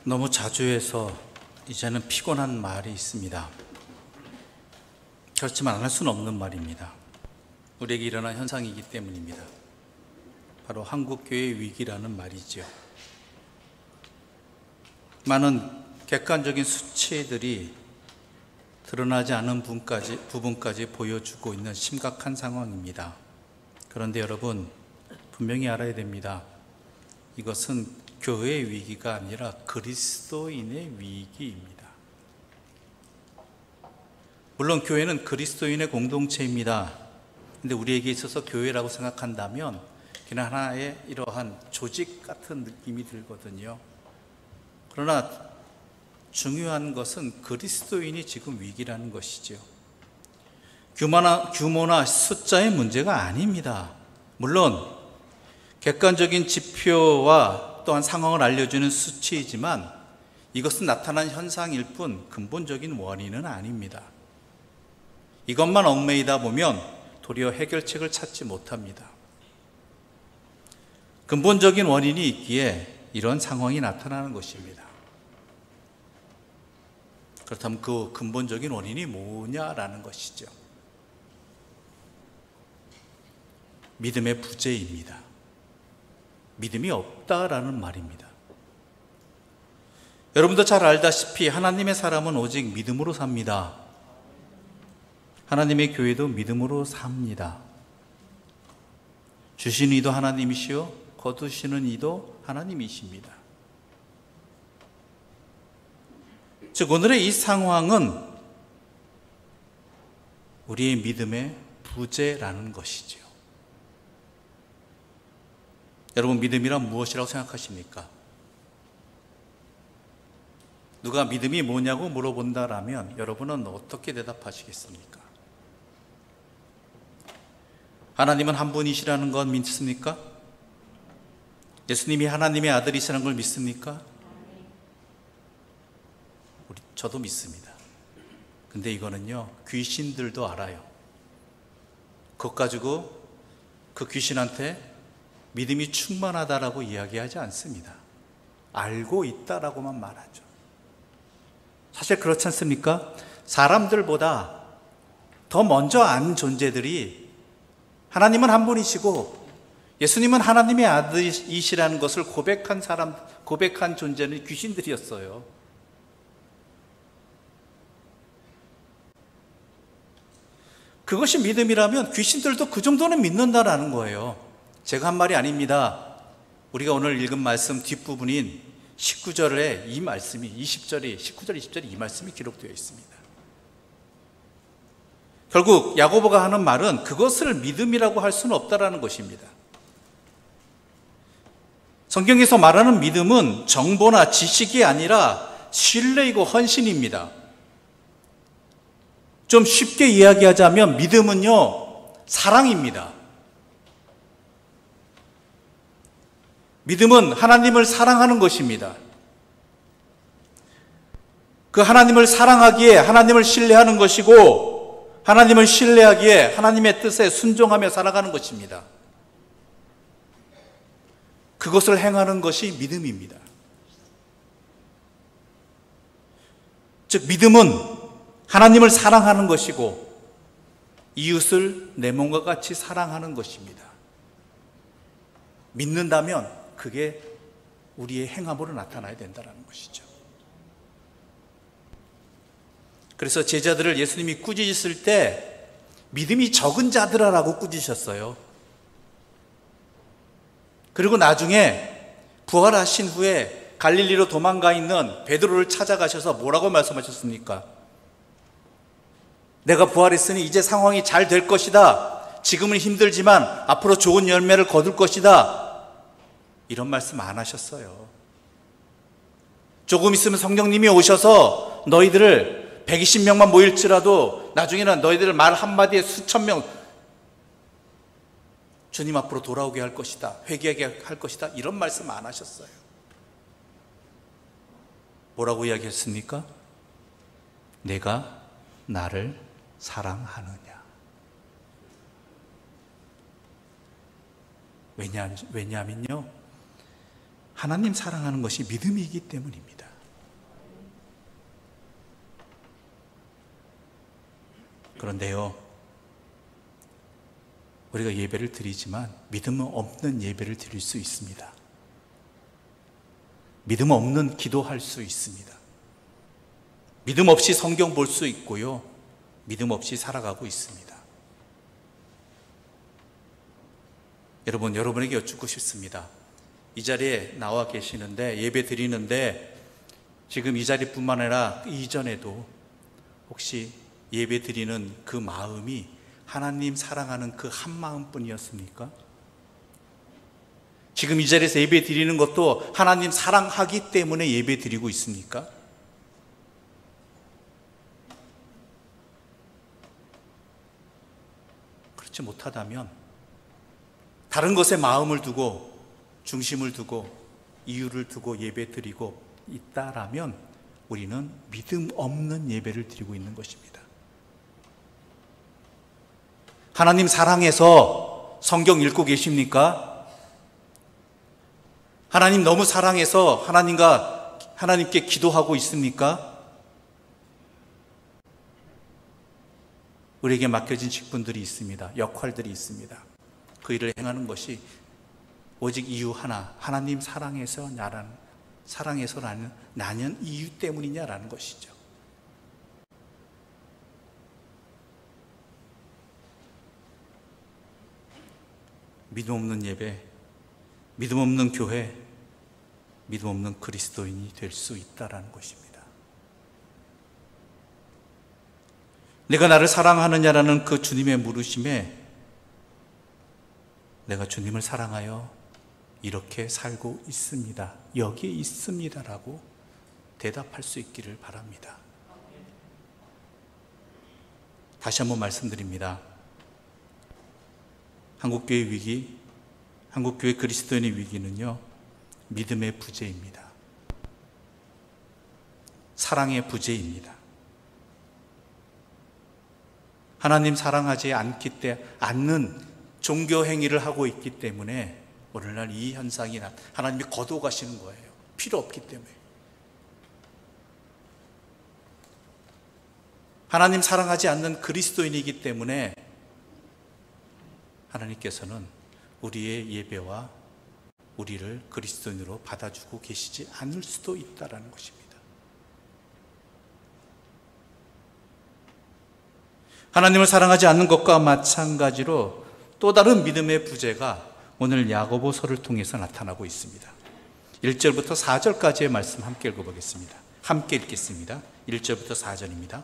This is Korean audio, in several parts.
너무 자주 해서 이제는 피곤한 말이 있습니다. 그렇지만 안 할 수는 없는 말입니다. 우리에게 일어난 현상이기 때문입니다. 바로 한국교회의 위기라는 말이죠. 많은 객관적인 수치들이 드러나지 않은 부분까지 보여주고 있는 심각한 상황입니다. 그런데 여러분, 분명히 알아야 됩니다. 이것은 교회의 위기가 아니라 그리스도인의 위기입니다. 물론 교회는 그리스도인의 공동체입니다. 근데 우리에게 있어서 교회라고 생각한다면 그냥 하나의 이러한 조직 같은 느낌이 들거든요. 그러나 중요한 것은 그리스도인이 지금 위기라는 것이죠. 규모나 숫자의 문제가 아닙니다. 물론 객관적인 지표와 또한 상황을 알려주는 수치이지만 이것은 나타난 현상일 뿐 근본적인 원인은 아닙니다. 이것만 얽매이다 보면 도리어 해결책을 찾지 못합니다. 근본적인 원인이 있기에 이런 상황이 나타나는 것입니다. 그렇다면 그 근본적인 원인이 뭐냐라는 것이죠. 믿음의 부재입니다. 믿음이 없다라는 말입니다. 여러분도 잘 알다시피 하나님의 사람은 오직 믿음으로 삽니다. 하나님의 교회도 믿음으로 삽니다. 주신 이도 하나님이시요 거두시는 이도 하나님이십니다. 즉 오늘의 이 상황은 우리의 믿음의 부재라는 것이죠. 여러분, 믿음이란 무엇이라고 생각하십니까? 누가 믿음이 뭐냐고 물어본다라면 여러분은 어떻게 대답하시겠습니까? 하나님은 한 분이시라는 건 믿습니까? 예수님이 하나님의 아들이시라는 걸 믿습니까? 저도 믿습니다. 근데 이거는요, 귀신들도 알아요. 그것 가지고 그 귀신한테 믿음이 충만하다라고 이야기하지 않습니다. 알고 있다라고만 말하죠. 사실 그렇지 않습니까? 사람들보다 더 먼저 안 존재들이 하나님은 한 분이시고 예수님은 하나님의 아들이시라는 것을 고백한 존재는 귀신들이었어요. 그것이 믿음이라면 귀신들도 그 정도는 믿는다라는 거예요. 제가 한 말이 아닙니다. 우리가 오늘 읽은 말씀 뒷부분인 19절에 이 말씀이 19절, 20절에 이 말씀이 기록되어 있습니다. 결국 야고보가 하는 말은 그것을 믿음이라고 할 수는 없다라는 것입니다. 성경에서 말하는 믿음은 정보나 지식이 아니라 신뢰이고 헌신입니다. 좀 쉽게 이야기하자면 믿음은요, 사랑입니다. 믿음은 하나님을 사랑하는 것입니다. 그 하나님을 사랑하기에 하나님을 신뢰하는 것이고 하나님을 신뢰하기에 하나님의 뜻에 순종하며 살아가는 것입니다. 그것을 행하는 것이 믿음입니다. 즉 믿음은 하나님을 사랑하는 것이고 이웃을 내 몸과 같이 사랑하는 것입니다. 믿는다면 그게 우리의 행함으로 나타나야 된다는 것이죠. 그래서 제자들을 예수님이 꾸짖으실 때 믿음이 적은 자들아라고 꾸짖으셨어요. 그리고 나중에 부활하신 후에 갈릴리로 도망가 있는 베드로를 찾아가셔서 뭐라고 말씀하셨습니까? 내가 부활했으니 이제 상황이 잘 될 것이다. 지금은 힘들지만 앞으로 좋은 열매를 거둘 것이다. 이런 말씀 안 하셨어요. 조금 있으면 성령님이 오셔서 너희들을 120명만 모일지라도 나중에는 너희들을 말 한마디에 수천 명 주님 앞으로 돌아오게 할 것이다. 회개하게 할 것이다. 이런 말씀 안 하셨어요. 뭐라고 이야기했습니까? 내가 나를 사랑하느냐. 왜냐하면요, 하나님 사랑하는 것이 믿음이기 때문입니다. 그런데요, 우리가 예배를 드리지만 믿음 없는 예배를 드릴 수 있습니다. 믿음 없는 기도할 수 있습니다. 믿음 없이 성경 볼 수 있고요, 믿음 없이 살아가고 있습니다. 여러분에게 여쭙고 싶습니다. 이 자리에 나와 계시는데, 예배 드리는데, 지금 이 자리뿐만 아니라 이전에도 혹시 예배 드리는 그 마음이 하나님 사랑하는 그 한 마음뿐이었습니까? 지금 이 자리에서 예배 드리는 것도 하나님 사랑하기 때문에 예배 드리고 있습니까? 그렇지 못하다면, 다른 것에 마음을 두고, 중심을 두고, 이유를 두고 예배 드리고 있다라면 우리는 믿음 없는 예배를 드리고 있는 것입니다. 하나님 사랑해서 성경 읽고 계십니까? 하나님 너무 사랑해서 하나님께 기도하고 있습니까? 우리에게 맡겨진 직분들이 있습니다. 역할들이 있습니다. 그 일을 행하는 것이 오직 이유 하나, 하나님 사랑해서 나는 이유 때문이냐라는 것이죠. 믿음 없는 예배, 믿음 없는 교회, 믿음 없는 그리스도인이 될 수 있다라는 것입니다. 내가 나를 사랑하느냐라는 그 주님의 물으심에 내가 주님을 사랑하여 이렇게 살고 있습니다, 여기에 있습니다라고 대답할 수 있기를 바랍니다. 다시 한번 말씀드립니다. 한국교회 위기, 한국교회 그리스도인의 위기는요, 믿음의 부재입니다. 사랑의 부재입니다. 하나님 사랑하지 않는 종교 행위를 하고 있기 때문에 오늘날 이 현상이 하나님이 거둬가시는 거예요. 필요 없기 때문에. 하나님 사랑하지 않는 그리스도인이기 때문에 하나님께서는 우리의 예배와 우리를 그리스도인으로 받아주고 계시지 않을 수도 있다는 것입니다. 하나님을 사랑하지 않는 것과 마찬가지로 또 다른 믿음의 부재가 오늘 야고보서를 통해서 나타나고 있습니다. 1절부터 4절까지의 말씀 함께 읽어보겠습니다. 함께 읽겠습니다. 1절부터 4절입니다.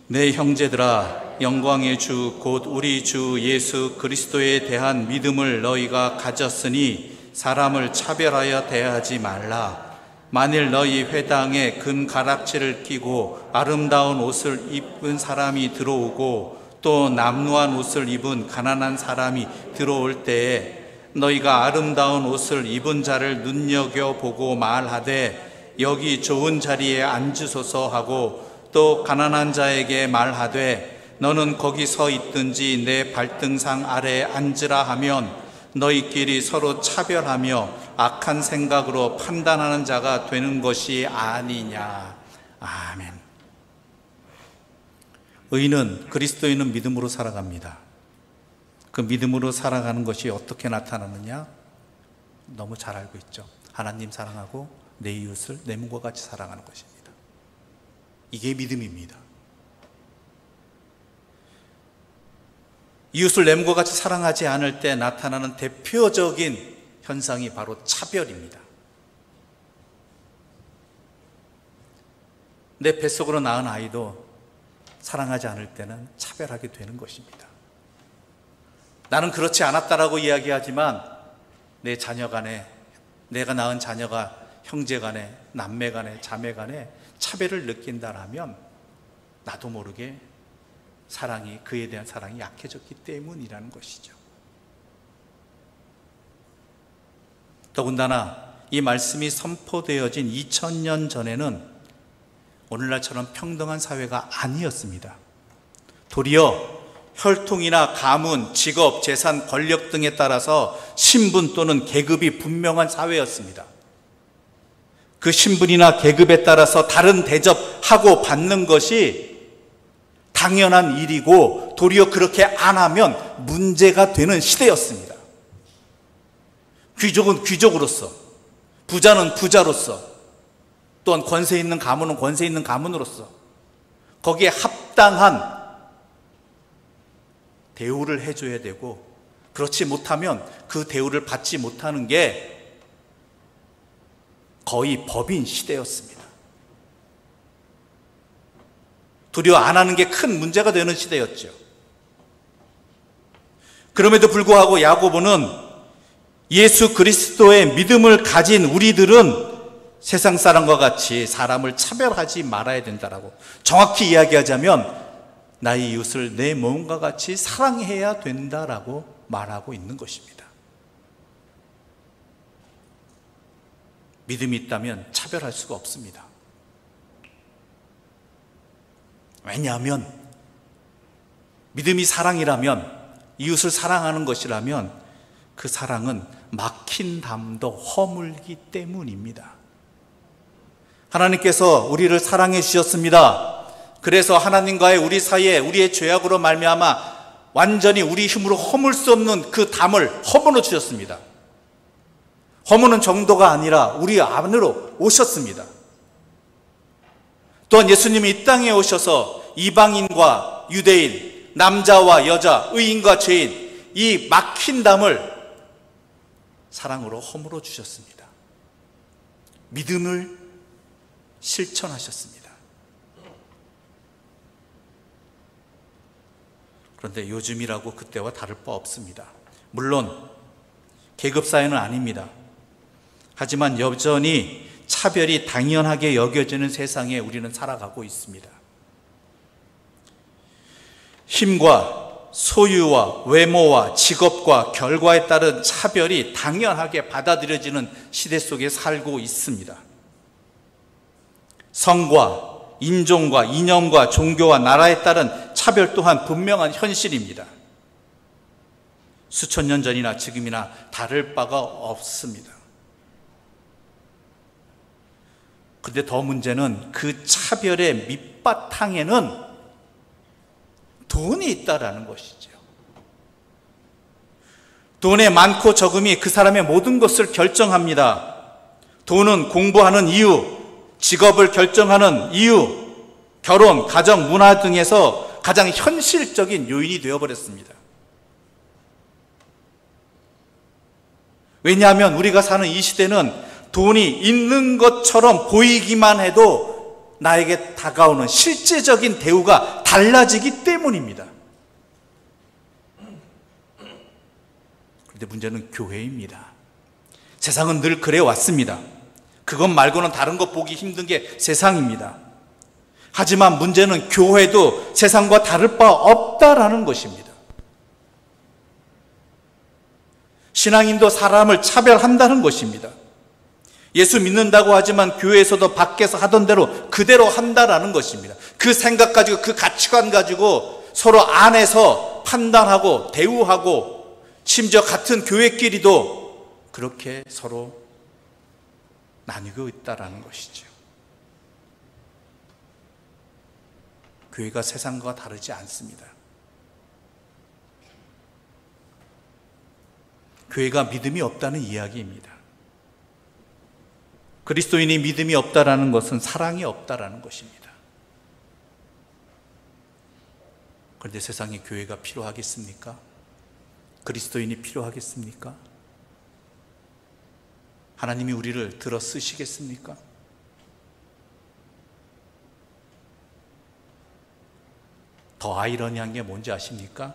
내 형제들아, 영광의 주 곧 우리 주 예수 그리스도에 대한 믿음을 너희가 가졌으니 사람을 차별하여 대하지 말라. 만일 너희 회당에 금 가락지를 끼고 아름다운 옷을 입은 사람이 들어오고 또 남루한 옷을 입은 가난한 사람이 들어올 때에 너희가 아름다운 옷을 입은 자를 눈여겨보고 말하되 여기 좋은 자리에 앉으소서 하고 또 가난한 자에게 말하되 너는 거기 서 있든지 내 발등상 아래에 앉으라 하면 너희끼리 서로 차별하며 악한 생각으로 판단하는 자가 되는 것이 아니냐. 아멘. 의인은, 그리스도인은 믿음으로 살아갑니다. 그 믿음으로 살아가는 것이 어떻게 나타나느냐? 너무 잘 알고 있죠. 하나님 사랑하고 내 이웃을 내 몸과 같이 사랑하는 것입니다. 이게 믿음입니다. 이웃을 내 몸과 같이 사랑하지 않을 때 나타나는 대표적인 현상이 바로 차별입니다. 내 뱃속으로 낳은 아이도 사랑하지 않을 때는 차별하게 되는 것입니다. 나는 그렇지 않았다라고 이야기하지만 내 자녀 간에, 내가 낳은 자녀가 형제 간에, 남매 간에, 자매 간에 차별을 느낀다라면 나도 모르게 그에 대한 사랑이 약해졌기 때문이라는 것이죠. 더군다나 이 말씀이 선포되어진 2000년 전에는 오늘날처럼 평등한 사회가 아니었습니다. 도리어 혈통이나 가문, 직업, 재산, 권력 등에 따라서 신분 또는 계급이 분명한 사회였습니다. 그 신분이나 계급에 따라서 다른 대접하고 받는 것이 당연한 일이고 도리어 그렇게 안 하면 문제가 되는 시대였습니다. 귀족은 귀족으로서, 부자는 부자로서, 또한 권세 있는 가문은 권세 있는 가문으로서 거기에 합당한 대우를 해줘야 되고, 그렇지 못하면 그 대우를 받지 못하는 게 거의 법인 시대였습니다. 도리어 안 하는 게 큰 문제가 되는 시대였죠. 그럼에도 불구하고 야고보는 예수 그리스도의 믿음을 가진 우리들은 세상 사람과 같이 사람을 차별하지 말아야 된다라고, 정확히 이야기하자면 나의 이웃을 내 몸과 같이 사랑해야 된다라고 말하고 있는 것입니다. 믿음이 있다면 차별할 수가 없습니다. 왜냐하면 믿음이 사랑이라면, 이웃을 사랑하는 것이라면 그 사랑은 막힌 담도 허물기 때문입니다. 하나님께서 우리를 사랑해 주셨습니다. 그래서 하나님과의 우리 사이에 우리의 죄악으로 말미암아 완전히 우리 힘으로 허물 수 없는 그 담을 허물어 주셨습니다. 허무는 정도가 아니라 우리 안으로 오셨습니다. 또한 예수님이 이 땅에 오셔서 이방인과 유대인, 남자와 여자, 의인과 죄인, 이 막힌 담을 사랑으로 허물어 주셨습니다. 믿음을 실천하셨습니다. 그런데 요즘이라고 그때와 다를 바 없습니다. 물론 계급 사회는 아닙니다. 하지만 여전히 차별이 당연하게 여겨지는 세상에 우리는 살아가고 있습니다. 힘과 소유와 외모와 직업과 결과에 따른 차별이 당연하게 받아들여지는 시대 속에 살고 있습니다. 성과, 인종과 이념과 종교와 나라에 따른 차별 또한 분명한 현실입니다. 수천 년 전이나 지금이나 다를 바가 없습니다. 그런데 더 문제는 그 차별의 밑바탕에는 돈이 있다라는 것이죠. 돈의 많고 적음이 그 사람의 모든 것을 결정합니다. 돈은 공부하는 이유, 직업을 결정하는 이유, 결혼, 가정, 문화 등에서 가장 현실적인 요인이 되어버렸습니다. 왜냐하면 우리가 사는 이 시대는 돈이 있는 것처럼 보이기만 해도 나에게 다가오는 실제적인 대우가 달라지기 때문입니다. 그런데 문제는 교회입니다. 세상은 늘 그래 왔습니다. 그것 말고는 다른 것 보기 힘든 게 세상입니다. 하지만 문제는 교회도 세상과 다를 바 없다라는 것입니다. 신앙인도 사람을 차별한다는 것입니다. 예수 믿는다고 하지만 교회에서도 밖에서 하던 대로 그대로 한다라는 것입니다. 그 생각 가지고, 그 가치관 가지고 서로 안에서 판단하고 대우하고, 심지어 같은 교회끼리도 그렇게 서로 나뉘고 있다라는 것이죠. 교회가 세상과 다르지 않습니다. 교회가 믿음이 없다는 이야기입니다. 그리스도인이 믿음이 없다라는 것은 사랑이 없다라는 것입니다. 그런데 세상에 교회가 필요하겠습니까? 그리스도인이 필요하겠습니까? 하나님이 우리를 들어 쓰시겠습니까? 더 아이러니한 게 뭔지 아십니까?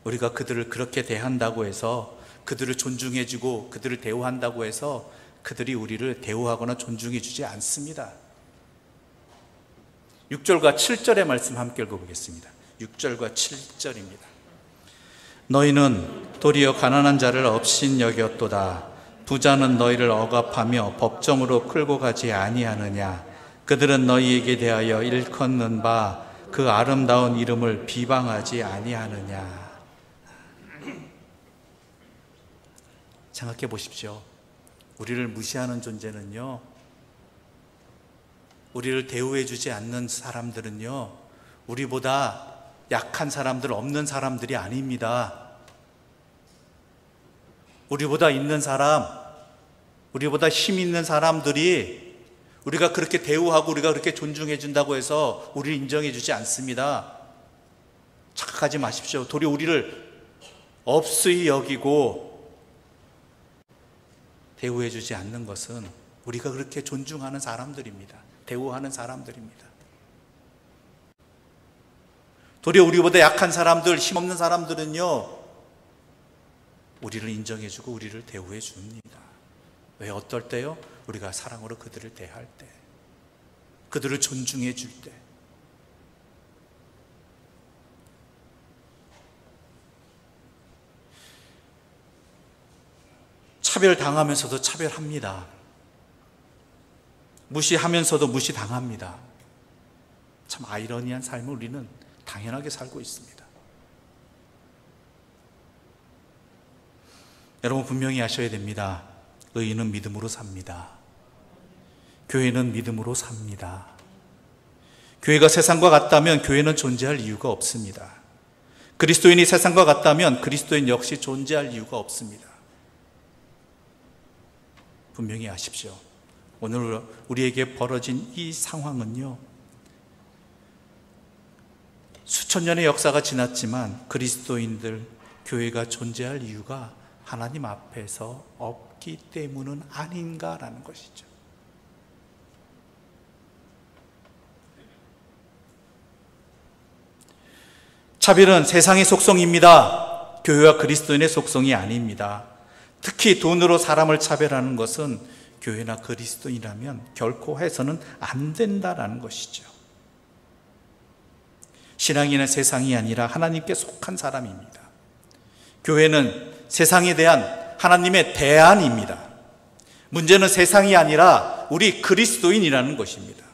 우리가 그들을 그렇게 대한다고 해서, 그들을 존중해주고 그들을 대우한다고 해서 그들이 우리를 대우하거나 존중해 주지 않습니다. 6절과 7절의 말씀 함께 읽어보겠습니다. 6절과 7절입니다. 너희는 도리어 가난한 자를 업신 여겼도다. 부자는 너희를 억압하며 법정으로 끌고 가지 아니하느냐. 그들은 너희에게 대하여 일컫는 바 그 아름다운 이름을 비방하지 아니하느냐. 생각해 보십시오. 우리를 무시하는 존재는요, 우리를 대우해 주지 않는 사람들은요, 우리보다 약한 사람들, 없는 사람들이 아닙니다. 우리보다 있는 사람, 우리보다 힘 있는 사람들이 우리가 그렇게 대우하고 우리가 그렇게 존중해 준다고 해서 우리를 인정해 주지 않습니다. 착각하지 마십시오. 도리어 우리를 없이 여기고 대우해 주지 않는 것은 우리가 그렇게 존중하는 사람들입니다. 대우하는 사람들입니다. 도리어 우리보다 약한 사람들, 힘없는 사람들은요, 우리를 인정해 주고 우리를 대우해 줍니다. 왜? 어떨 때요? 우리가 사랑으로 그들을 대할 때, 그들을 존중해 줄 때. 차별당하면서도 차별합니다. 무시하면서도 무시당합니다. 참 아이러니한 삶을 우리는 당연하게 살고 있습니다. 여러분 분명히 아셔야 됩니다. 의인은 믿음으로 삽니다. 교회는 믿음으로 삽니다. 교회가 세상과 같다면 교회는 존재할 이유가 없습니다. 그리스도인이 세상과 같다면 그리스도인 역시 존재할 이유가 없습니다. 분명히 아십시오. 오늘 우리에게 벌어진 이 상황은요, 수천 년의 역사가 지났지만 그리스도인들, 교회가 존재할 이유가 하나님 앞에서 없기 때문은 아닌가라는 것이죠. 차별은 세상의 속성입니다. 교회와 그리스도인의 속성이 아닙니다. 특히 돈으로 사람을 차별하는 것은 교회나 그리스도인이라면 결코 해서는 안 된다라는 것이죠. 신앙인은 세상이 아니라 하나님께 속한 사람입니다. 교회는 세상에 대한 하나님의 대안입니다. 문제는 세상이 아니라 우리 그리스도인이라는 것입니다.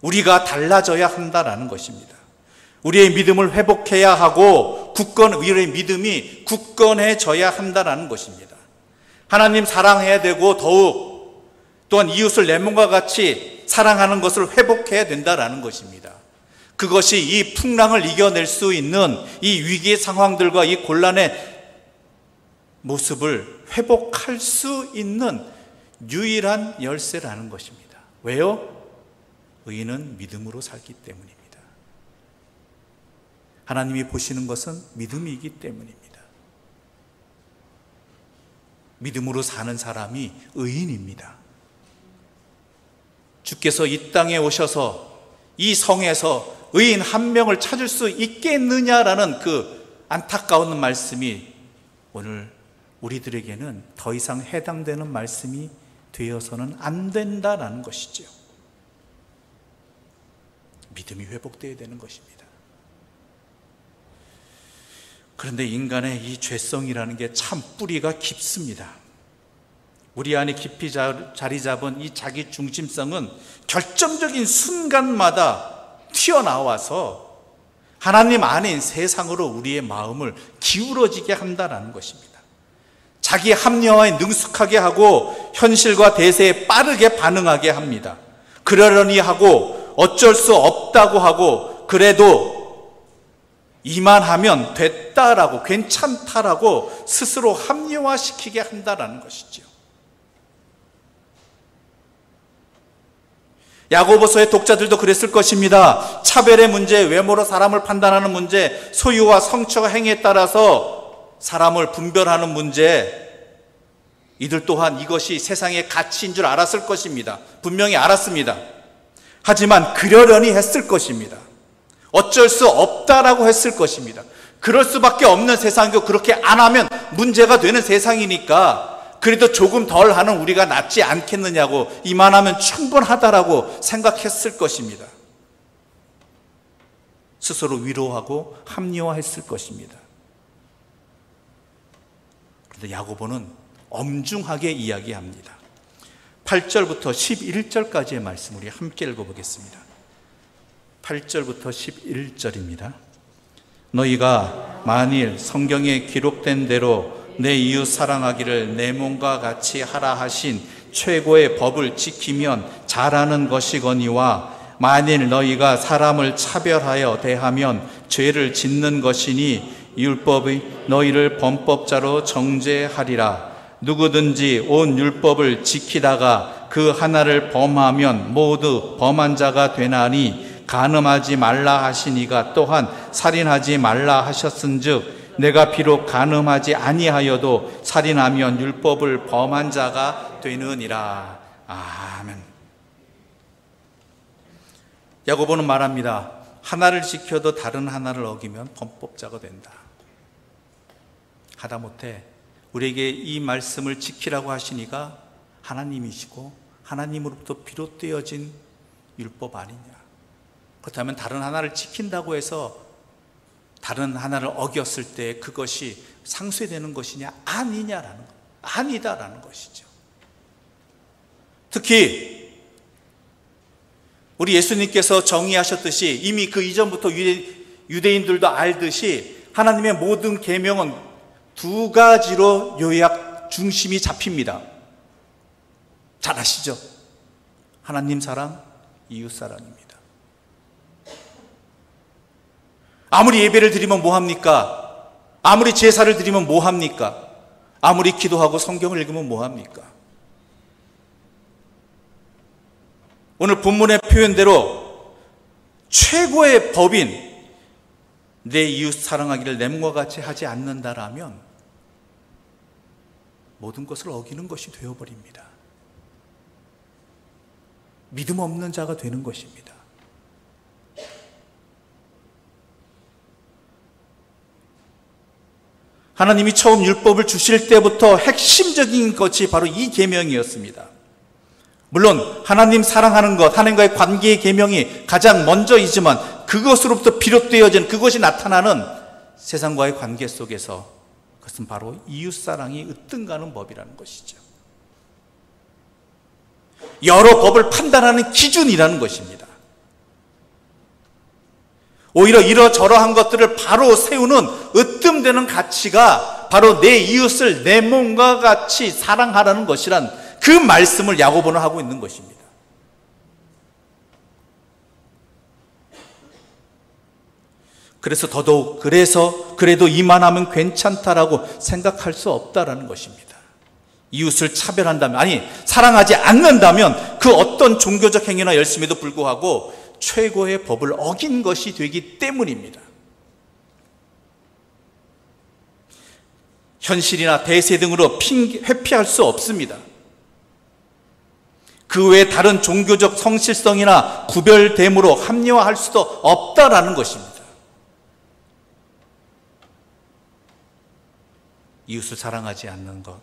우리가 달라져야 한다라는 것입니다. 우리의 믿음을 회복해야 하고 우리의 믿음이 굳건해져야 한다라는 것입니다. 하나님 사랑해야 되고 더욱 또한 이웃을 내 몸과 같이 사랑하는 것을 회복해야 된다라는 것입니다. 그것이 이 풍랑을 이겨낼 수 있는 이 위기의 상황들과 이 곤란의 모습을 회복할 수 있는 유일한 열쇠라는 것입니다. 왜요? 의인은 믿음으로 살기 때문입니다. 하나님이 보시는 것은 믿음이기 때문입니다. 믿음으로 사는 사람이 의인입니다. 주께서 이 땅에 오셔서 이 성에서 의인 한 명을 찾을 수 있겠느냐라는 그 안타까운 말씀이 오늘 우리들에게는 더 이상 해당되는 말씀이 되어서는 안 된다라는 것이죠. 믿음이 회복되어야 되는 것입니다. 그런데 인간의 이 죄성이라는 게 참 뿌리가 깊습니다. 우리 안에 깊이 자리 잡은 이 자기 중심성은 결정적인 순간마다 튀어나와서 하나님 아닌 세상으로 우리의 마음을 기울어지게 한다는 것입니다. 자기 합리화에 능숙하게 하고 현실과 대세에 빠르게 반응하게 합니다. 그러려니 하고 어쩔 수 없다고 하고 그래도 이만하면 됐다라고 괜찮다라고 스스로 합리화시키게 한다는 것이죠. 야고보서의 독자들도 그랬을 것입니다. 차별의 문제, 외모로 사람을 판단하는 문제, 소유와 성처가 행위에 따라서 사람을 분별하는 문제, 이들 또한 이것이 세상의 가치인 줄 알았을 것입니다. 분명히 알았습니다. 하지만 그러려니 했을 것입니다. 어쩔 수 없다라고 했을 것입니다. 그럴 수밖에 없는 세상이고 그렇게 안 하면 문제가 되는 세상이니까 그래도 조금 덜 하는 우리가 낫지 않겠느냐고, 이만하면 충분하다라고 생각했을 것입니다. 스스로 위로하고 합리화했을 것입니다. 그런데 야고보는 엄중하게 이야기합니다. 8절부터 11절까지의 말씀 우리 함께 읽어보겠습니다. 8절부터 11절입니다. 너희가 만일 성경에 기록된 대로 내 이웃 사랑하기를 내 몸과 같이 하라 하신 최고의 법을 지키면 잘하는 것이거니와 만일 너희가 사람을 차별하여 대하면 죄를 짓는 것이니 율법이 너희를 범법자로 정죄하리라. 누구든지 온 율법을 지키다가 그 하나를 범하면 모두 범한 자가 되나니 간음하지 말라 하시니가 또한 살인하지 말라 하셨은즉 내가 비록 간음하지 아니하여도 살인하면 율법을 범한 자가 되느니라. 아멘. 야고보는 말합니다. 하나를 지켜도 다른 하나를 어기면 범법자가 된다. 하다못해 우리에게 이 말씀을 지키라고 하시니가 하나님이시고 하나님으로부터 비롯되어진 율법 아니냐. 그렇다면 다른 하나를 지킨다고 해서 다른 하나를 어겼을 때 그것이 상쇄되는 것이냐? 아니냐라는 것. 아니다라는 것이죠. 특히 우리 예수님께서 정의하셨듯이 이미 그 이전부터 유대인들도 알듯이 하나님의 모든 계명은 두 가지로 요약 중심이 잡힙니다. 잘 아시죠? 하나님 사랑, 이웃 사랑입니다. 아무리 예배를 드리면 뭐합니까? 아무리 제사를 드리면 뭐합니까? 아무리 기도하고 성경을 읽으면 뭐합니까? 오늘 본문의 표현대로 최고의 법인 내 이웃 사랑하기를 램과 같이 하지 않는다라면 모든 것을 어기는 것이 되어버립니다. 믿음 없는 자가 되는 것입니다. 하나님이 처음 율법을 주실 때부터 핵심적인 것이 바로 이 계명이었습니다. 물론 하나님 사랑하는 것, 하나님과의 관계의 계명이 가장 먼저이지만 그것으로부터 비롯되어진 그것이 나타나는 세상과의 관계 속에서 그것은 바로 이웃사랑이 으뜸가는 법이라는 것이죠. 여러 법을 판단하는 기준이라는 것입니다. 오히려 이러저러한 것들을 바로 세우는 으뜸되는 가치가 바로 내 이웃을 내 몸과 같이 사랑하라는 것이란 그 말씀을 야고보는 하고 있는 것입니다. 그래서 더더욱 그래도 이만하면 괜찮다라고 생각할 수 없다라는 것입니다. 이웃을 차별한다면, 아니 사랑하지 않는다면 그 어떤 종교적 행위나 열심에도 불구하고 최고의 법을 어긴 것이 되기 때문입니다. 현실이나 대세 등으로 회피할 수 없습니다. 그 외에 다른 종교적 성실성이나 구별됨으로 합리화할 수도 없다라는 것입니다. 이웃을 사랑하지 않는 것,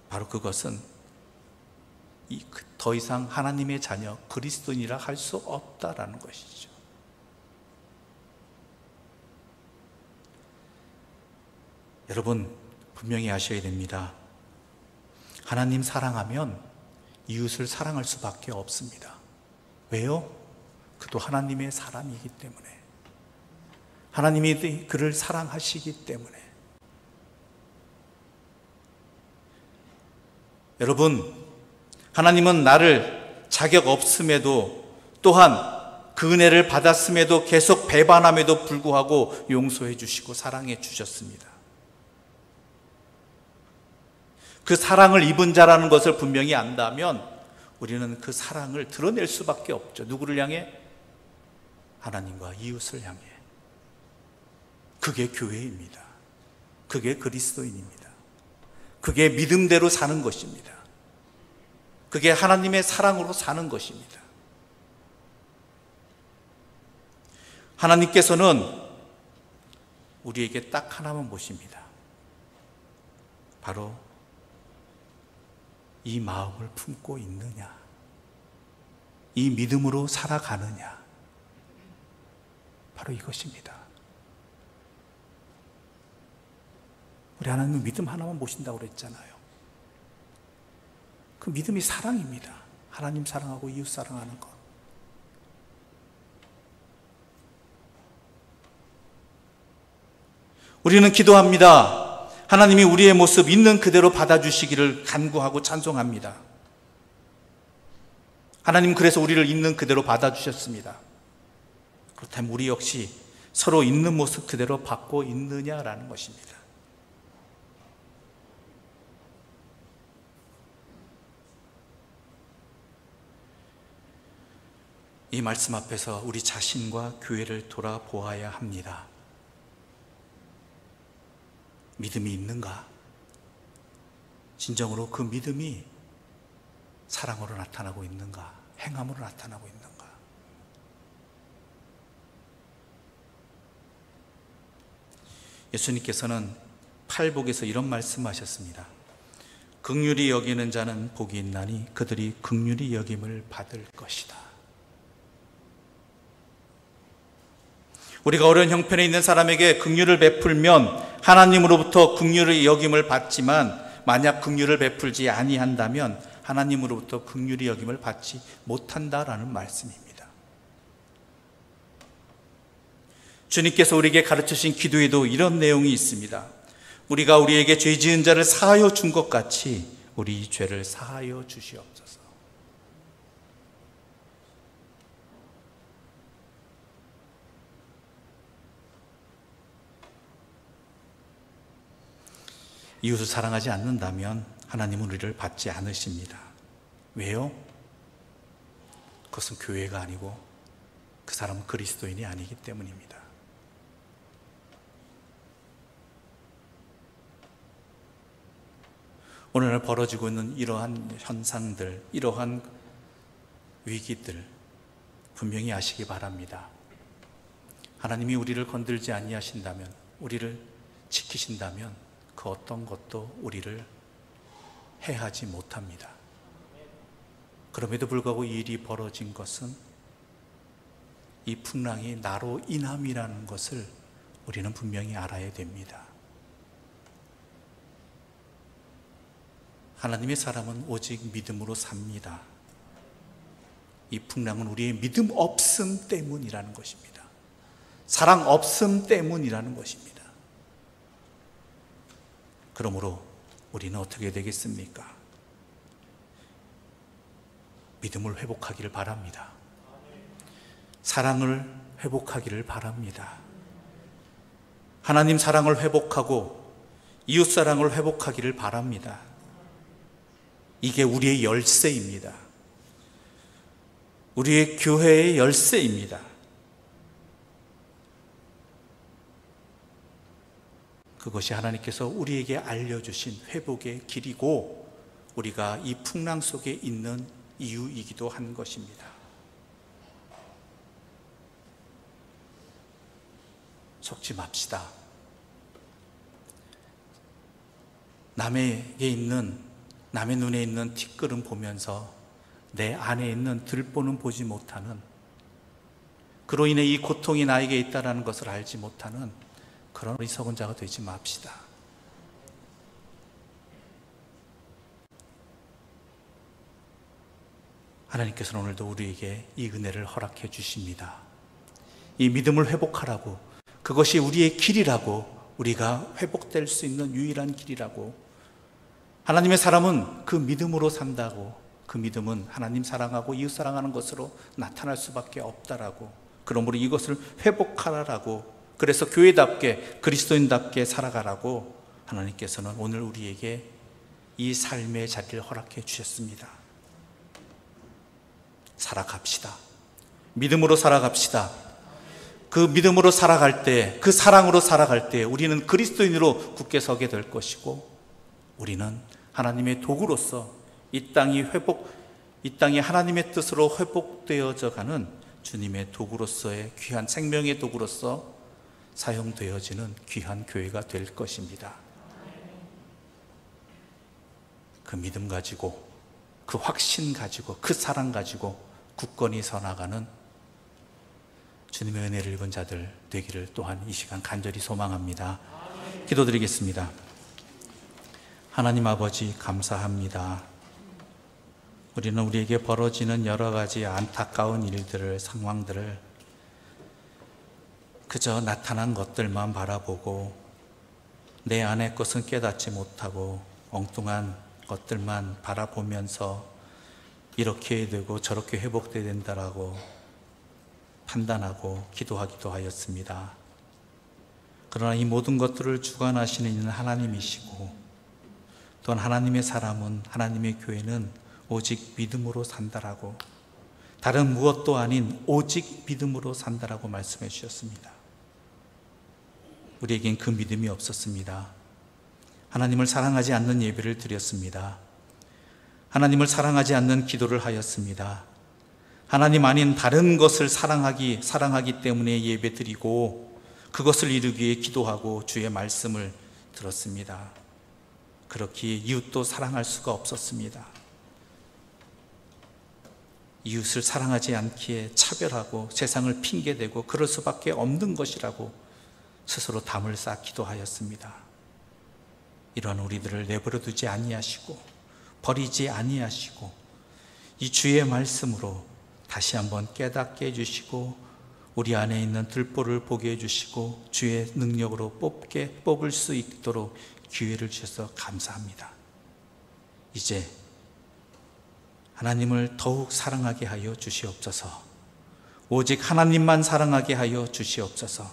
바로 그것은 더 이상 하나님의 자녀 그리스도인이라 할 수 없다라는 것이죠. 여러분 분명히 아셔야 됩니다. 하나님 사랑하면 이웃을 사랑할 수밖에 없습니다. 왜요? 그도 하나님의 사람이기 때문에, 하나님이 그를 사랑하시기 때문에. 여러분, 하나님은 나를 자격 없음에도 또한 그 은혜를 받았음에도 계속 배반함에도 불구하고 용서해 주시고 사랑해 주셨습니다. 그 사랑을 입은 자라는 것을 분명히 안다면 우리는 그 사랑을 드러낼 수밖에 없죠. 누구를 향해? 하나님과 이웃을 향해. 그게 교회입니다. 그게 그리스도인입니다. 그게 믿음대로 사는 것입니다. 그게 하나님의 사랑으로 사는 것입니다. 하나님께서는 우리에게 딱 하나만 보십니다. 바로 이 마음을 품고 있느냐, 이 믿음으로 살아가느냐, 바로 이것입니다. 우리 하나님은 믿음 하나만 보신다고 그랬잖아요. 그 믿음이 사랑입니다. 하나님 사랑하고 이웃 사랑하는 것. 우리는 기도합니다. 하나님이 우리의 모습 있는 그대로 받아주시기를 간구하고 찬송합니다. 하나님 그래서 우리를 있는 그대로 받아주셨습니다. 그렇다면 우리 역시 서로 있는 모습 그대로 받고 있느냐라는 것입니다. 이 말씀 앞에서 우리 자신과 교회를 돌아보아야 합니다. 믿음이 있는가? 진정으로 그 믿음이 사랑으로 나타나고 있는가? 행함으로 나타나고 있는가? 예수님께서는 팔복에서 이런 말씀하셨습니다. 긍휼히 여기는 자는 복이 있나니 그들이 긍휼히 여김을 받을 것이다. 우리가 어려운 형편에 있는 사람에게 긍휼을 베풀면 하나님으로부터 긍휼의 여김을 받지만 만약 긍휼을 베풀지 아니한다면 하나님으로부터 긍휼의 여김을 받지 못한다라는 말씀입니다. 주님께서 우리에게 가르치신 기도에도 이런 내용이 있습니다. 우리가 우리에게 죄 지은 자를 사하여 준 것 같이 우리 죄를 사하여 주시옵소서. 이웃을 사랑하지 않는다면 하나님은 우리를 받지 않으십니다. 왜요? 그것은 교회가 아니고 그 사람은 그리스도인이 아니기 때문입니다. 오늘날 벌어지고 있는 이러한 현상들, 이러한 위기들 분명히 아시기 바랍니다. 하나님이 우리를 건들지 아니하신다면, 우리를 지키신다면 그 어떤 것도 우리를 해하지 못합니다. 그럼에도 불구하고 이 일이 벌어진 것은 이 풍랑이 나로 인함이라는 것을 우리는 분명히 알아야 됩니다. 하나님의 사람은 오직 믿음으로 삽니다. 이 풍랑은 우리의 믿음 없음 때문이라는 것입니다. 사랑 없음 때문이라는 것입니다. 그러므로 우리는 어떻게 되겠습니까? 믿음을 회복하기를 바랍니다. 사랑을 회복하기를 바랍니다. 하나님 사랑을 회복하고 이웃 사랑을 회복하기를 바랍니다. 이게 우리의 열쇠입니다. 우리의 교회의 열쇠입니다. 그것이 하나님께서 우리에게 알려주신 회복의 길이고 우리가 이 풍랑 속에 있는 이유이기도 한 것입니다. 속지 맙시다. 남의 눈에 있는 티끌은 보면서 내 안에 있는 들보는 보지 못하는, 그로 인해 이 고통이 나에게 있다는 것을 알지 못하는 그런 어리석은 자가 되지 맙시다. 하나님께서는 오늘도 우리에게 이 은혜를 허락해 주십니다. 이 믿음을 회복하라고, 그것이 우리의 길이라고, 우리가 회복될 수 있는 유일한 길이라고, 하나님의 사람은 그 믿음으로 산다고, 그 믿음은 하나님 사랑하고 이웃 사랑하는 것으로 나타날 수밖에 없다라고, 그러므로 이것을 회복하라라고, 그래서 교회답게 그리스도인답게 살아가라고 하나님께서는 오늘 우리에게 이 삶의 자리를 허락해 주셨습니다. 살아갑시다. 믿음으로 살아갑시다. 그 믿음으로 살아갈 때, 그 사랑으로 살아갈 때 우리는 그리스도인으로 굳게 서게 될 것이고, 우리는 하나님의 도구로서 이 땅이 하나님의 뜻으로 회복되어져 가는 주님의 도구로서의 귀한 생명의 도구로서 사용되어지는 귀한 교회가 될 것입니다. 그 믿음 가지고, 그 확신 가지고, 그 사랑 가지고 굳건히 서나가는 주님의 은혜를 입은 자들 되기를 또한 이 시간 간절히 소망합니다. 기도드리겠습니다. 하나님 아버지 감사합니다. 우리는 우리에게 벌어지는 여러 가지 안타까운 일들을, 상황들을 그저 나타난 것들만 바라보고 내 안의 것은 깨닫지 못하고 엉뚱한 것들만 바라보면서 이렇게 되고 저렇게 회복돼야 된다라고 판단하고 기도하기도 하였습니다. 그러나 이 모든 것들을 주관하시는 이는 하나님이시고, 또한 하나님의 사람은, 하나님의 교회는 오직 믿음으로 산다라고, 다른 무엇도 아닌 오직 믿음으로 산다라고 말씀해 주셨습니다. 우리에겐 그 믿음이 없었습니다. 하나님을 사랑하지 않는 예배를 드렸습니다. 하나님을 사랑하지 않는 기도를 하였습니다. 하나님 아닌 다른 것을 사랑하기 때문에 예배 드리고, 그것을 이루기 위해 기도하고 주의 말씀을 들었습니다. 그렇기에 이웃도 사랑할 수가 없었습니다. 이웃을 사랑하지 않기에 차별하고 세상을 핑계대고 그럴 수밖에 없는 것이라고 스스로 담을 쌓기도 하였습니다. 이러한 우리들을 내버려 두지 아니하시고 버리지 아니하시고 이 주의 말씀으로 다시 한번 깨닫게 해주시고, 우리 안에 있는 들보를 보게 해주시고 주의 능력으로 뽑을 수 있도록 기회를 주셔서 감사합니다. 이제 하나님을 더욱 사랑하게 하여 주시옵소서. 오직 하나님만 사랑하게 하여 주시옵소서.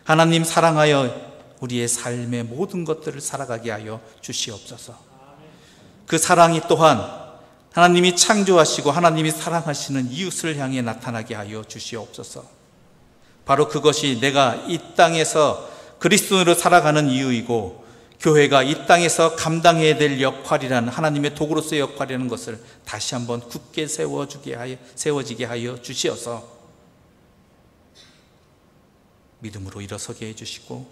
하나님 사랑하여 우리의 삶의 모든 것들을 살아가게 하여 주시옵소서. 그 사랑이 또한 하나님이 창조하시고 하나님이 사랑하시는 이웃을 향해 나타나게 하여 주시옵소서. 바로 그것이 내가 이 땅에서 그리스도인으로 살아가는 이유이고, 교회가 이 땅에서 감당해야 될 역할이라는, 하나님의 도구로서의 역할이라는 것을 다시 한번 굳게 세워지게 하여 주시어서 믿음으로 일어서게 해주시고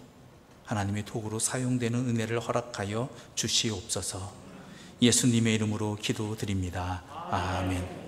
하나님의 도구로 사용되는 은혜를 허락하여 주시옵소서. 예수님의 이름으로 기도드립니다. 아멘.